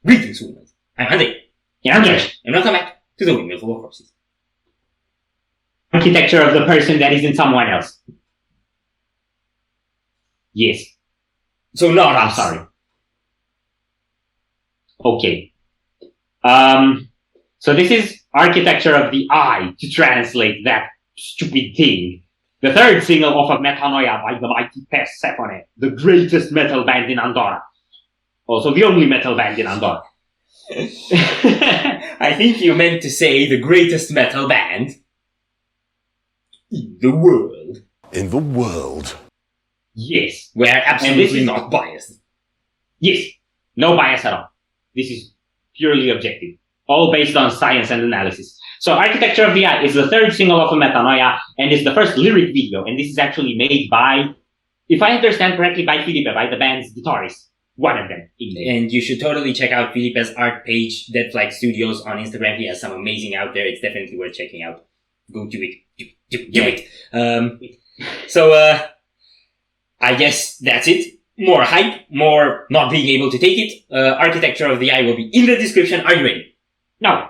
Greetings, Windmill. I'm Andy. Yeah, I'm Josh. And welcome back to the Windmill full of corpses. Architecture of the person that isn't someone else. Yes. So not I'm us. sorry. Okay. So this is architecture of the eye, to translate that stupid thing. The third single off of Metanoia by the mighty Persefone, the greatest metal band in Andorra. Also the only metal band in Andorra. I think you meant to say the greatest metal band in the world. In the world. Yes. We're absolutely not biased. Yes. No bias at all. This is purely objective. All based on science and analysis. So Architecture of the Eye is the third single of Metanoia and is the first lyric video. And this is actually made by, if I understand correctly, by Felipe, by the band's guitarist. One of them. And you should totally check out Felipe's art page, Dead Flag Studios, on Instagram. He has some amazing out there. It's definitely worth checking out. Go do it. Do it. So, I guess that's it. More hype, more not being able to take it. Architecture of the Eye will be in the description. Are you ready? No.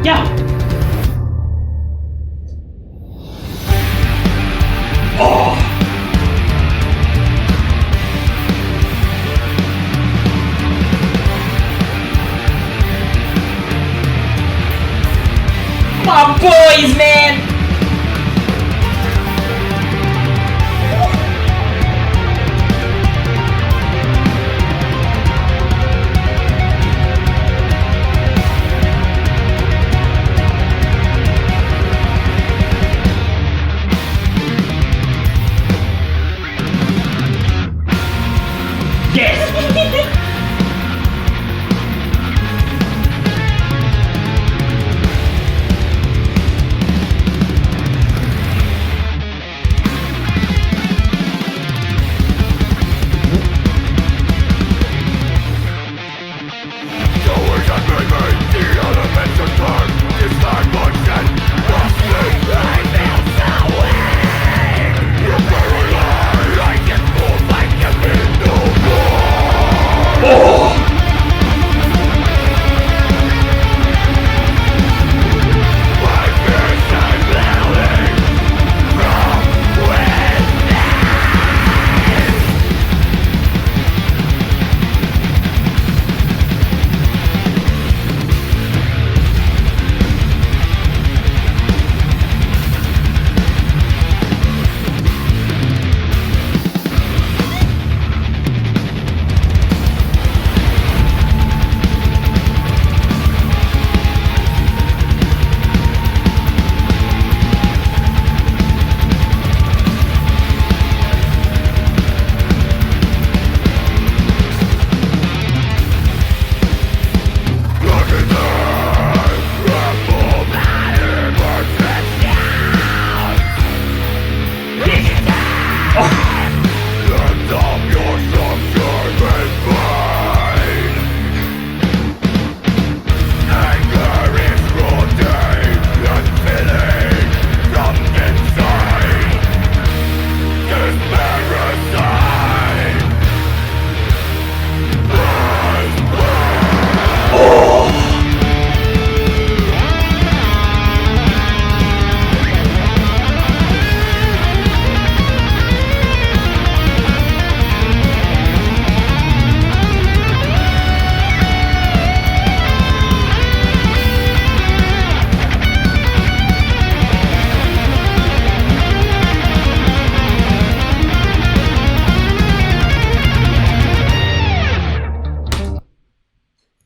Yeah. Oh! My boys, man!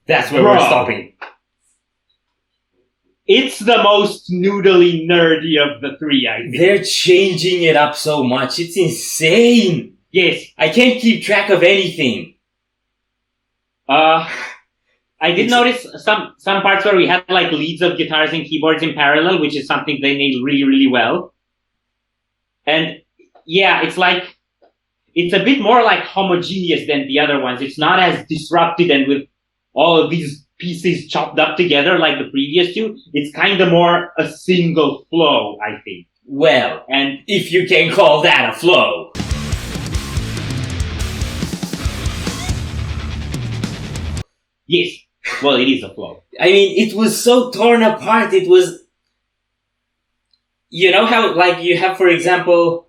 That's where Bro. we're stopping. It's the most noodly nerdy of the three, I think. They're changing it up so much. It's insane. Yes. I can't keep track of anything. I did notice some parts where we had like leads of guitars and keyboards in parallel, which is something they nailed really, really well. And yeah, it's a bit more like homogeneous than the other ones. It's not as disrupted and with all of these pieces chopped up together like the previous two. It's kind of more a single flow, I think. Well, and if you can call that a flow. Yes. Well, it is a flow. I mean, it was so torn apart. It was... You know how, like, you have, for example...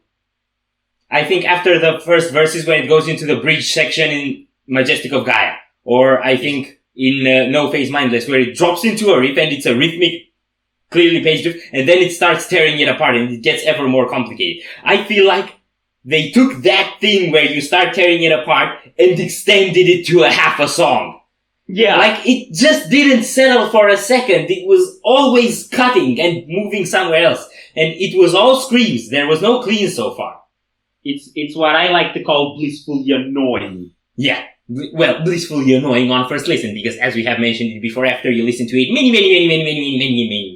I think after the first verses when it goes into the bridge section in Majestic of Gaia. Or I think in No Face Mindless, where it drops into a riff and it's a rhythmic, clearly paced riff, and then it starts tearing it apart and it gets ever more complicated. I feel like they took that thing where you start tearing it apart and extended it to a half a song. Yeah. Like, it just didn't settle for a second. It was always cutting and moving somewhere else. And it was all screams. There was no clean so far. It's what I like to call blissfully annoying. Yeah. Well, blissfully annoying on first listen, because as we have mentioned it before, after you listen to it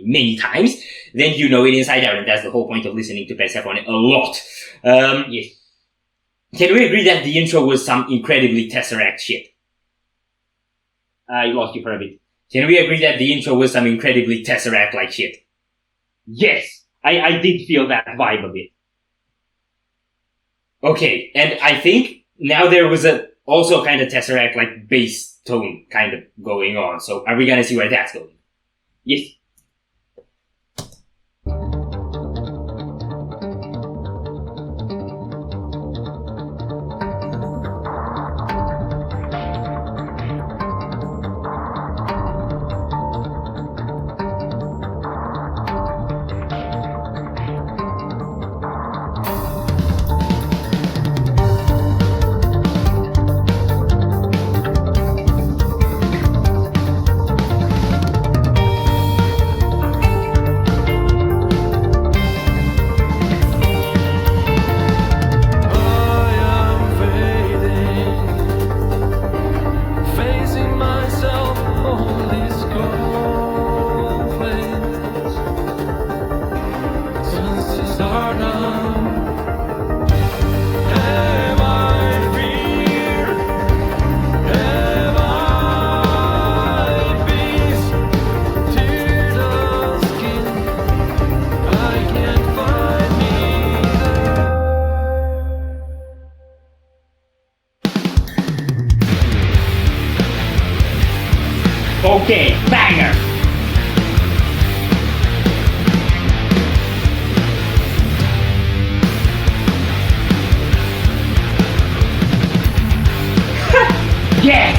many times, then you know it inside out, and that's the whole point of listening to Persefone a lot. Yes. Can we agree that the intro was some incredibly Tesseract shit? I lost you for a bit. Can we agree that the intro was some incredibly Tesseract-like shit? Yes. I did feel that vibe a bit. Okay, and I think now there was also kind of Tesseract-like bass tone kind of going on, so are we gonna see where that's going? Yes. Okay, banger! Yes!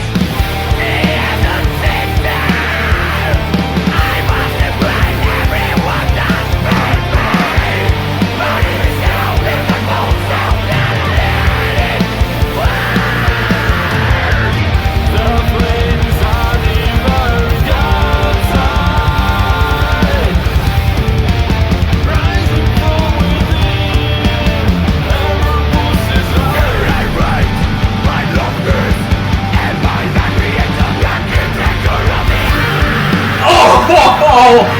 Oh!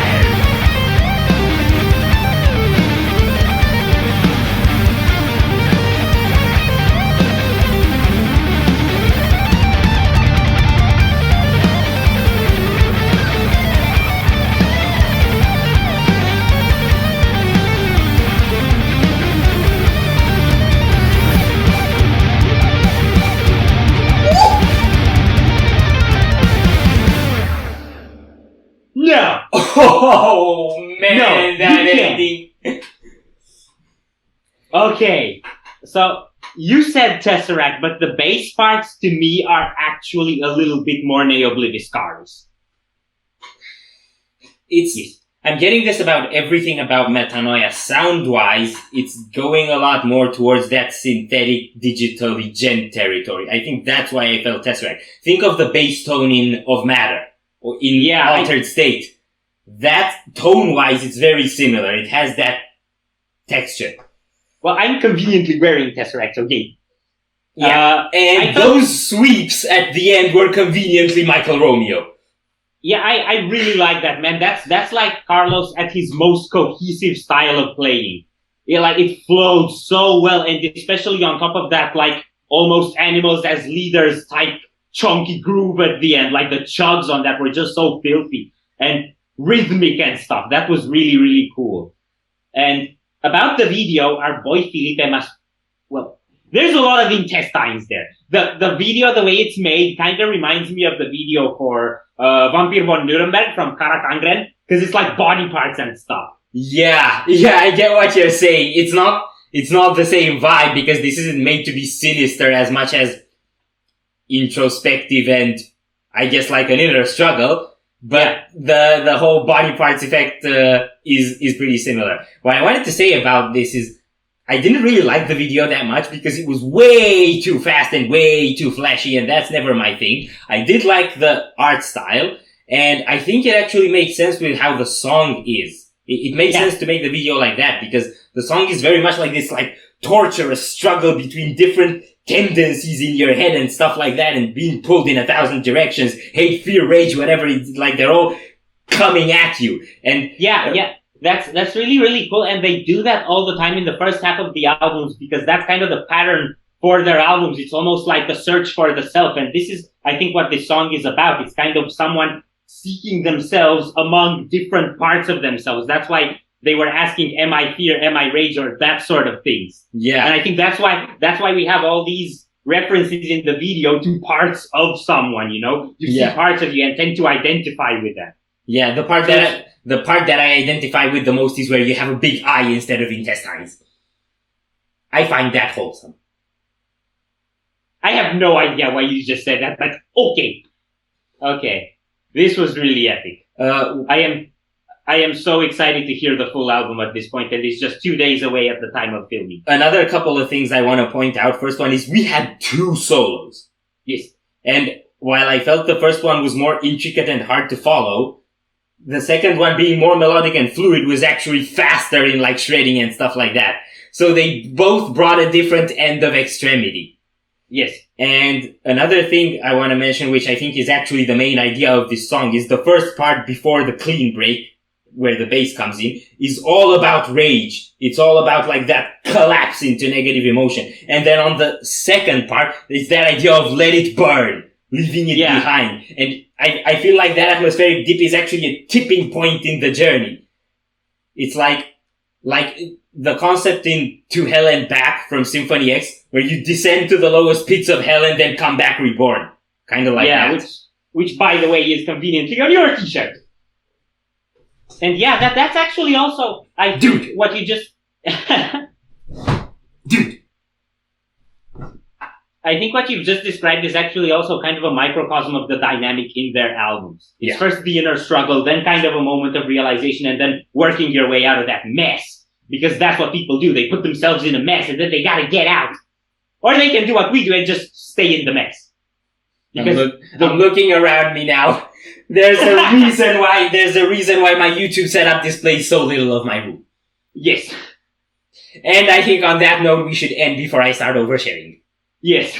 No! Oh man, No, that you can't. ending. Okay, so you said Tesseract, but the bass parts to me are actually a little bit more Neobliviscaris. It's Yes. I'm getting this about everything about Metanoia. Sound-wise, it's going a lot more towards that synthetic, digitally gen territory. I think that's why I felt Tesseract. Think of the bass tone of Matter, or in Altered State. That, tone-wise, it's very similar. It has that texture. Well, I'm conveniently wearing Tesseract, okay? Yeah, and those sweeps at the end were conveniently Michael Romeo. Yeah, I really like that, man. That's like Carlos at his most cohesive style of playing. Yeah, like it flowed so well, and especially on top of that, like almost Animals as Leaders type chunky groove at the end. Like the chugs on that were just so filthy and rhythmic and stuff. That was really, really cool. And about the video, our boy Felipe there's a lot of intestines there. The video, the way it's made, kind of reminds me of the video for Vampire von Nuremberg from Karakangren, because it's like body parts and stuff. Yeah, I get what you're saying. It's not the same vibe, because this isn't made to be sinister as much as introspective and, I guess, like an inner struggle. But the whole body parts effect is pretty similar. What I wanted to say about this is, I didn't really like the video that much because it was way too fast and way too flashy, and that's never my thing. I did like the art style, and I think it actually makes sense with how the song is. It makes sense to make the video like that, because the song is very much like this, like, torturous struggle between different tendencies in your head and stuff like that, and being pulled in 1,000 directions, hate, fear, rage, whatever, it's like they're all coming at you. And That's really, really cool, and they do that all the time in the first half of the albums, because that's kind of the pattern for their albums. It's almost like a search for the self, and this is, I think, what this song is about. It's kind of someone seeking themselves among different parts of themselves. That's why they were asking, am I fear, am I rage, or that sort of things. Yeah. And I think that's why we have all these references in the video to parts of someone, you know? You see parts of you and tend to identify with them. Yeah, the part that I identify with the most is where you have a big eye instead of intestines. I find that wholesome. I have no idea why you just said that, but okay. Okay. This was really epic. I am so excited to hear the full album at this point, and it's just 2 days away at the time of filming. Another couple of things I want to point out. First one is we had 2 solos. Yes. And while I felt the first one was more intricate and hard to follow, the second one, being more melodic and fluid, was actually faster in like shredding and stuff like that. So they both brought a different end of extremity. Yes. And another thing I want to mention, which I think is actually the main idea of this song, is the first part before the clean break, where the bass comes in, is all about rage. It's all about like that collapse into negative emotion. And then on the second part, it's that idea of let it burn, leaving it behind. And I feel like that atmospheric dip is actually a tipping point in the journey. It's like the concept in To Hell and Back from Symphony X, where you descend to the lowest pits of hell and then come back reborn. Kind of like that. Which by the way is conveniently on your t-shirt. And that's actually also, what you just... Dude! I think what you've just described is actually also kind of a microcosm of the dynamic in their albums. It's first the inner struggle, then kind of a moment of realization, and then working your way out of that mess. Because that's what people do. They put themselves in a mess, and then they gotta get out. Or they can do what we do and just stay in the mess. Because I'm looking around me now. There's a reason why my YouTube setup displays so little of my room. Yes. And I think on that note, we should end before I start oversharing. Yes.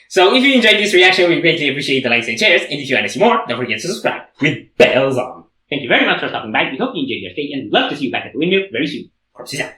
So if you enjoyed this reaction, we greatly appreciate the likes and shares. And if you want to see more, don't forget to subscribe with bells on. Thank you very much for stopping by. We hope you enjoyed your stay and we'd love to see you back at the Windmill very soon. Corpses out.